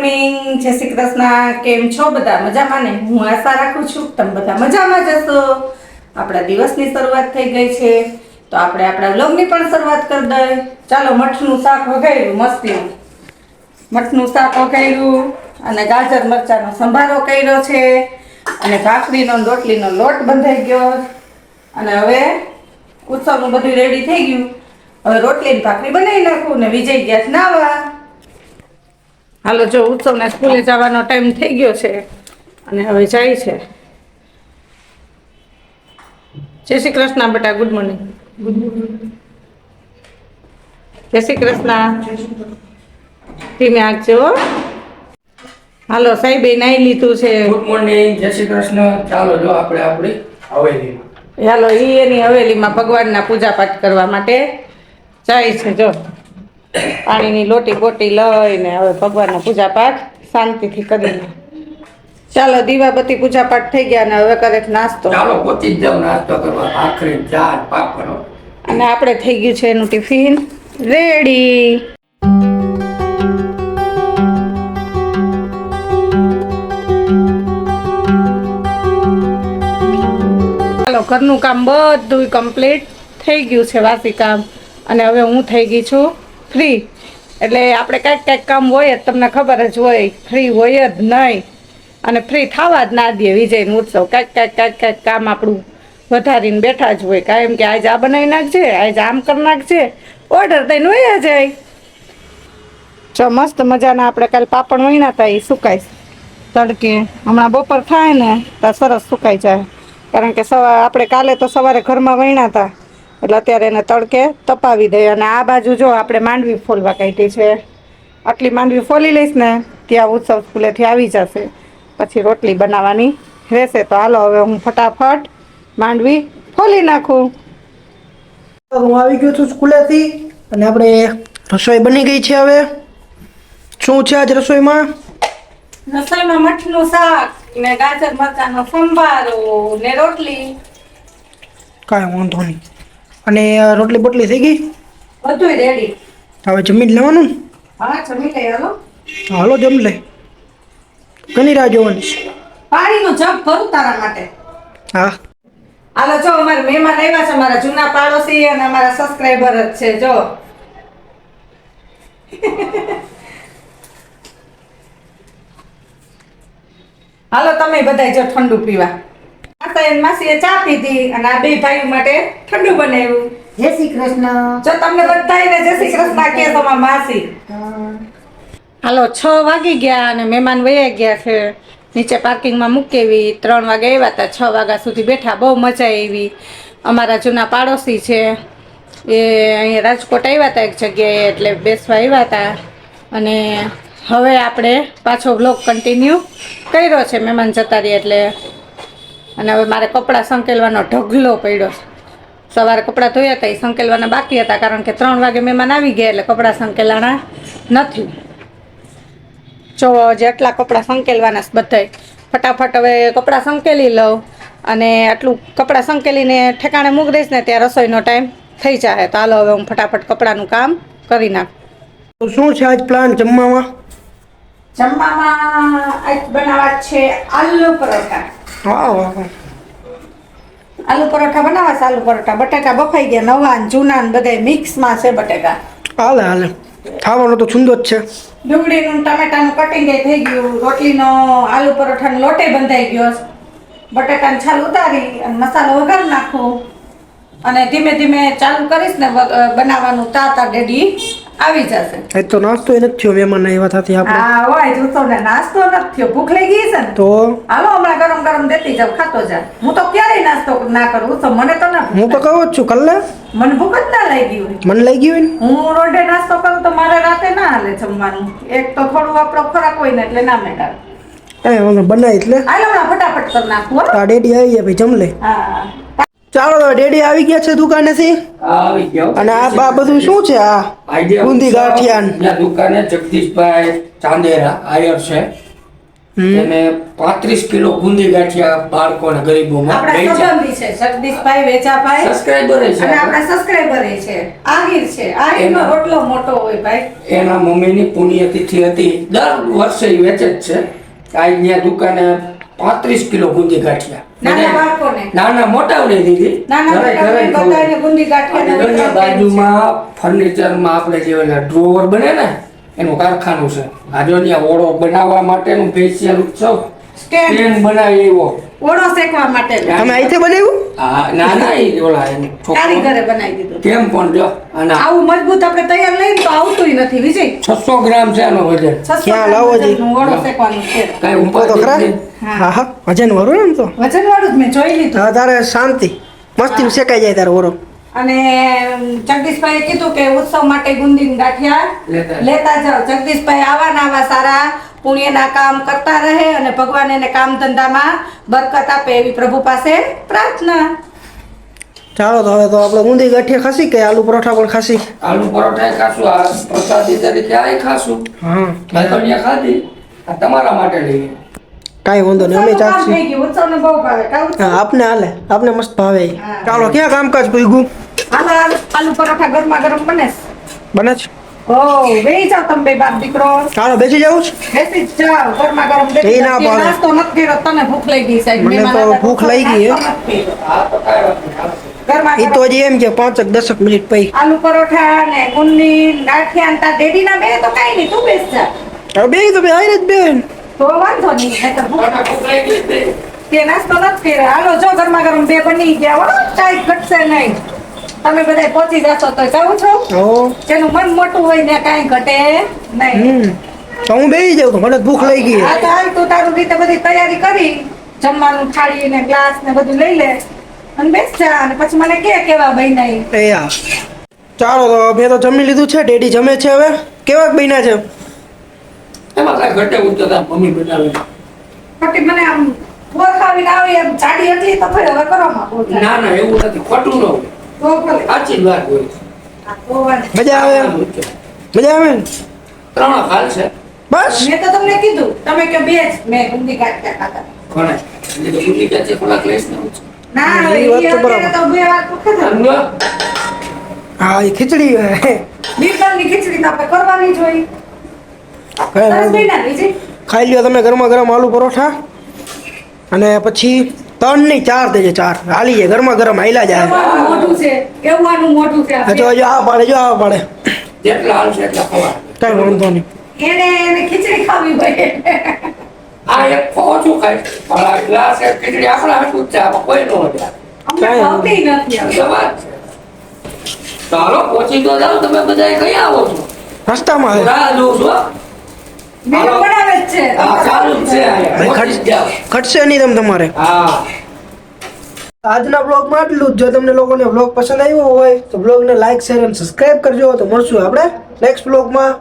Morning, જય શ્રી કૃષ્ણ. કેમ છો બધા? મજામાં ને? હું આશા રાખું છું તમે બધા મજામાં જ હશો. આપણા દિવસની શરૂઆત થઈ ગઈ છે તો આપણે આપણા વ્લોગની પણ શરૂઆત કરી દઈએ. ચાલો, મઠનું શાક વઘાર્યું મસ્તીનું. મઠનું શાક વઘાર્યું અને ગાજર મરચાંનો સંભારો કર્યો છે અને ભાખરીનો રોટલીનો લોટ બંધાઈ ગયો અને હવે ઉત્સવનું બધું રેડી થઈ ગયું. હવે રોટલી ભાખરી બનાવી નાખું ને વિજય ગયા નાવા. હાલો, જો ઉત્સવના સ્કૂલે જવાનો ટાઈમ થઈ ગયો છે અને હવે જાય છે. જય શ્રી કૃષ્ણ બેટા, ગુડ મોર્નિંગ. જય શ્રી કૃષ્ણ. ધીમે આગજો. હાલો, સાહેબે નાઈ લીધું છે. ગુડ મોર્નિંગ, જય શ્રી કૃષ્ણ. ચાલો જો આપણે આપણી હવેલીમાં. હાલો, ઈ એની હવેલીમાં ભગવાનના પૂજા પાઠ કરવા માટે જાય છે. જો પાણીની લોટી બોટી લઈને હવે ભગવાનનો પૂજા પાઠ શાંતિથી કરીને. ચાલો, દીવાબત્તી પૂજા પાઠ થઈ ગયા ને હવે કરે નાસ્તો. ચાલો પહોંચી જાવ નાસ્તો કરવા. ભાખરી, ચા, પાપડ. અને આપણે થઈ ગયું છે એનું ટિફિન રેડી. ચાલો, ઘરનું કામ બધું કમ્પ્લીટ થઈ ગયું છે, વાસી કામ. અને હવે હું થઈ ગઈ છું ફ્રી. એટલે આપણે કાંઈક કામ હોય જ, તમને ખબર જ હોય, ફ્રી હોય જ નહીં. અને ફ્રી થવા જ ના દે વિજયનો ઉત્સવ. કાંઈક કામ આપણું વધારીને બેઠા જ હોય. કાયમ કે આજે આ બનાવી નાખજે, આજે આમ કરી નાખજે, ઓર્ડર દઈને વયા જાય. જો મસ્ત મજાના આપણે કાલે પાપડ વહીના હતા, એ સુકાય તડકે. હમણાં બપોર થાય ને તો સરસ સુકાઈ જાય. કારણ કે આપણે કાલે તો સવારે ઘરમાં વહીના હતા એટલે અત્યારે એને તડકે તપાવી દઈએ. અને આ બાજુ જો આપણે માંડવી ફોલવા કાઢી છે. આટલી માંડવી ફોલી લઈશ ને ત્યાં ઉત્સવ સ્કૂલેથી આવી જશે, પછી રોટલી બનાવવાની રહેશે. તો હાલો, હવે હું ફટાફટ માંડવી ફોલી નાખું. હું આવી ગયો છું સ્કૂલેથી અને આપણે રસોઈ બની ગઈ છે. હવે શું છે આજ રસોઈમાં? રસોઈમાં મઠનું શાક ને ગાજર મરચાંનો સંભારો ને રોટલી. કાંઈ વાંધો નહીં. અને રોટલી બોટલી થઈ ગઈ? બધું રેડી. હવે જમી જ લેવાનું ને? હા, જમી લઈ. હાલો, હાલો જમી લે. ઘણી રાહ જોવાની? પાણીનું જગ ભરું તારા માટે. હા હાલો, જો અમારા મહેમાન આવ્યા છે, મારા જૂના પાડોશી અને અમારા સબસ્ક્રાઈબર જ છે. જો હાલો, તમે બધા જો ઠંડુ પીવા. માસીએ ચા પીધી અને આ બે ભાઈઓ માટે ઠંડુ બનાવ્યું. જય શ્રી કૃષ્ણ. જો તમને બધાને જય શ્રી કૃષ્ણ કે તમારા માસી. હાલો, 6 વાગી ગયા અને મહેમાન વયા ગયા છે. નીચે પાર્કિંગમાં મૂકેવી. 3 વાગે આવ્યા હતા, 6 વાગ્યા સુધી બેઠા. બહુ મજા આવી. અમારા જૂના પાડોશી છે એ અહીંયા રાજકોટ આવ્યા હતા એક જગ્યાએ, એટલે બેસવા આવ્યા હતા. અને હવે આપણે પાછો વ્લોગ કન્ટિન્યુ કર્યો છે મહેમાન જતા રહ્યા એટલે. અને હવે મારે કપડાં સંકેલવાનો ઢગલો પડ્યો છે. સવારે કપડાં ધોયા હતા, એ સંકેલવાના બાકી હતા કારણ કે 3 વાગે મહેમાન આવી ગયા એટલે કપડાં સંકેલાણા નથી. જો જેટલા કપડાં સંકેલવાના બધાય ફટાફટ હવે કપડાં સંકેલી લઉં અને આટલું કપડાં સંકેલીને ઠેકાણે મૂકી દઈશ ને ત્યાં રસોઈનો ટાઈમ થઈ જાય. તો હાલો, હવે હું ફટાફટ કપડાનું કામ કરી નાખું. તો શું છે આજ પ્લાન જમવામાં? જમવામાં આજ બનાવવા છે આલુ પરોઠા. હા વાહ. આલુ પરોઠા બનાવવા છે. આલુ પરોઠા બટાકા બફાઈ ગયા, નવા ને જૂના ને બધા મિક્સમાં છે બટાકા. હાલે હાલે, ખાવાનો તો છુંદો જ છે. ડુંગળીનું ટમેટાનું કટિંગ થઈ ગયું. રોટલીનો આલુ પરોઠાનો લોટે બંધાઈ ગયો. બટાકાની છાલ ઉતારી અને મસાલો વઘારી નાખું અને ધીમે ધીમે ચાલુ કરીશ ને બનાવવાનું. તાતા ડેડી આવી જશે. એ તો નાસ્તો નથી થયો મહેમાન આવ્યા થતી આપણે. હા હોય, ઉત્સવને નાસ્તો નથી થયો. ભૂખ લઈ ગઈ છે ને તો હાલો, હમણાં ગરમ ગરમ દેતી જાવ, ખાતો જા. હું તો ક્યારેય નાસ્તો ના કરું ઉત્સવ, મને તો ના. હું તો કહું જ છું કલ્લે મને ભૂખ જ ના લાગી હોય. મને લઈ ગયું હોય ને. હું રોડે નાસ્તો કરું તો મારે રાતે ના હાલે જમવાનું. એક તો થોડું આપણો ખોરાક હોય ને એટલે ના મેળાવે. એ વાંધો બનાવી એટલે હાલો, હમણાં ફટાફટ કરી નાખું હો. આ ડેડી આવી ગયા ભાઈ, જમ લે. હા, ચાલો તો ડેડી આવી ગયા છે દુકાનેથી. આવી ગયો. અને આ બા બધું શું છે? આ બુંદી ગાંઠિયા દુકાને જગદીશભાઈ ચાંદેરા આયર છે. એને 35 કિલો ગુંદી ગાંઠિયા બાળકોને ગરીબોમાં આપણા વેચ્યા. સંબંધી છે જગદીશભાઈ વેચાભાઈ સબસ્ક્રાઇબર છે અને આપણા સબસ્ક્રાઇબર છે આહિર છે આહિરનો રોટલો મોટો હોય ભાઈ. એના મમ્મીની પુણ્યતિથિ હતી, દર વર્ષે ઈ વેચે જ છે. આજની દુકાને 35 કિલો ગુંદી ગાંઠિયા નાના બાળકોને નાના મોટાઓને દીધી. નાના ઘરે ઘરે મોટા ખવડાવી. બધાને ગુંદી ગાંઠિયા અને ઘરની બાજુમાં ફર્નિચરમાં આપણે જે ઓલા ડ્રોવર બને ને એનું કારખાનું છે. આ જો ત્યાં ઓળો બનાવવા માટેનું સ્પેશિયલ ઉત્સવ સ્ટેન્ડ સ્ટેન્ડ બનાવી એવો. ઓળો શેકવા માટે તમે અહીંથી બનાવ્યું? આ ના ના ઈ ઓલા એનું છોકરો કારીગરે બનાવી દીધું. કેમ પણ જો અને આવું મજબૂત આપણે તૈયાર લઈને તો આવતુંય નથી વિજય. 600 ગ્રામ છે એનો વજન. 600 ક્યાં લાવો જી? વજનનું ઓળો શેકવાનું છે. કાંઈ મૂકો તો ખરા? હા. હા હા વજન વાળું ને એમ તો વજનવાળું જ મેં જોઈ લીધું. હા તારે શાંતિ મસ્તી શેકાઈ જાય તારે ઓરો. અને જગદીશભાઈએ કીધું કે ઉત્સવ માટે ગુંદી ગાંઠિયા લેતા જાઓ. જગદીશભાઈ આવા ને આવા સારા પુણ્યના કામ કરતા રહે અને ભગવાન એને કામ ધંધામાં બરકત આપે એવી પ્રભુ પાસે પ્રાર્થના. ચાલો તો હવે તો આપણે ઊંધી ગાંઠિયા ખાસી કે આલુ પરોઠા પણ ખાસી? આલુ પરોઠા ખાશું, આ પ્રસાદી તરીકે આય ખાશું. હા મેં તો અહીંયા ખાધી. આ તમારા માટે લઈએ. કાંઈ વાંધો નહીં અમે ઉત્સવનું કામ ચાખશું. થઈ ગયું. ઉત્સવને બહુ ભાવે. કાં ઉત્સવ? હા આપને હાલે આપને મસ્ત ભાવે. હા. ચાલો ક્યાં કામકાજ પૂગ્યું? હાલો, આલુ પરોઠા ગરમા ગરમ બને છે. બને છે? ઓ બેસી જાઓ તમે બે બાપ દીકરો. ચાલો બેસી જવું છે? બેસી જ જાઓ ગરમા ગરમ એ ના પાડે. નાસ્તો નથી કર્યો તને ભૂખ લઈ ગઈ સાહેબ. મને તો મહેમાન હતા, ભૂખ લઈ ગઈ, હે? નાસ્તો નથી કર્યો. આ તો કાંઈ વાત નહીં. ગરમા એ ગરમ તો હજી એમ કે 5-10 મિનિટ પછી. આલુ પરોઠા ને ગુંદી ગાંઠિયા ને તાર ડેડીના બે તો કાંઈ નહીં તું બેસ જા હવે બે તો બે હારે જ બે. તો વાંધો નહીં નહીંતર ભૂખ મને ભૂખ લાગી જ નહીં. તે નાસ્તો નથી કર્યો. હાલો જો ગરમા ગરમ બે બની ગયા હો કાંઈ ઘટશે નહીં. તમે બધા પહોંચી જશો તો કહું છું હો જેનું મન મોટું હોય ને કાંઈ ઘટે નહીં. તો હું બેસી જાઉં તો મને ભૂખ લઈ ગઈ. હા તો હાલ તું તારું રીતે બધી તૈયારી કરી જમવાનું થાળી ને ગ્લાસ ને બધું લઈ લે અને બેસ જા અને પછી મને કે કેવા બન્યા ઈ. એ હા ચાલો તો મેં તો જમી લીધું છે. ડેડી જમે છે હવે. કેવા બન્યા છે? એમાં કાંઈ ઘટે ઉઠતો તાર મમ્મી બનાવે. ખોટી મને આમ બોરખાવીને આવી એમ જાડી એટલી તો ફરી હવે કરો માં બોરખા. ના ના એવું નથી, ખોટું ન હોય. તો ભલે. સાચી જ વાત હોય. હા, તો વાંધો. મજા આવે? મજા આવે ને? ત્રણ હાલ છે. બસ મેં તો તમને કીધું તમે કે બે જ મેં ગુંદી ગાંઠિયા ખાધા. ઘણા એટલે તો ગુંદી ગાંઠિયા ખોરાક લઈશ ને હું. ના એ હવે વાત ઈ તો અત્યારે તો બે વાર તો ખાધા. સમજો? હા એ ખીચડી બીરબલની ખીચડી તો આપણે કરવાની જ હોય. કઈ સરસ વાંધો નહીં. બન્યા વિજય. ખાઈ લ્યો તમે ગરમા ગરમ આલુ પરોઠા અને પછી 3 નહીં 4 દેજે 4 હાલી જાય ગરમા ગરમ હાલ્યા જાય. કેવાનું મોઢું છે કેવાનું મોઢું છે આ જો જો આ પાડે જો આ પાડે જેટલા હાલ છે એટલા ખવા. કઈ વાંધો નહીં. એને ખીચડી ખાવી હોય. આ એક ઓછું ખાય પણ આ ગ્લાસ એક ખીચડી આપણા હાટું જ છે, આમાં કોઈ ન હોય. અમને ભાવતી નથી હવે. એ વાત છે. ચાલો પહોંચી તો જાઓ, તમે બધા કઈ આવો છો? રસ્તામાં હે. રાહ જોઉં છું હો. મેનુ બનાવે જ છે. હા ચાલુ જ છે અહીંયા. ભાઈ પહોંચી જ જાઓ. ખટશે નહીં તમે તમારે. હા આજના બ્લોગમાં આટલું જ. જો તમને લોકોને બ્લોગ પસંદ આવ્યો હોય તો બ્લોગને લાઈક શેર અને સબસ્ક્રાઇબ કરજો. તો મળશું આપણે નેક્સ્ટ બ્લોગમાં.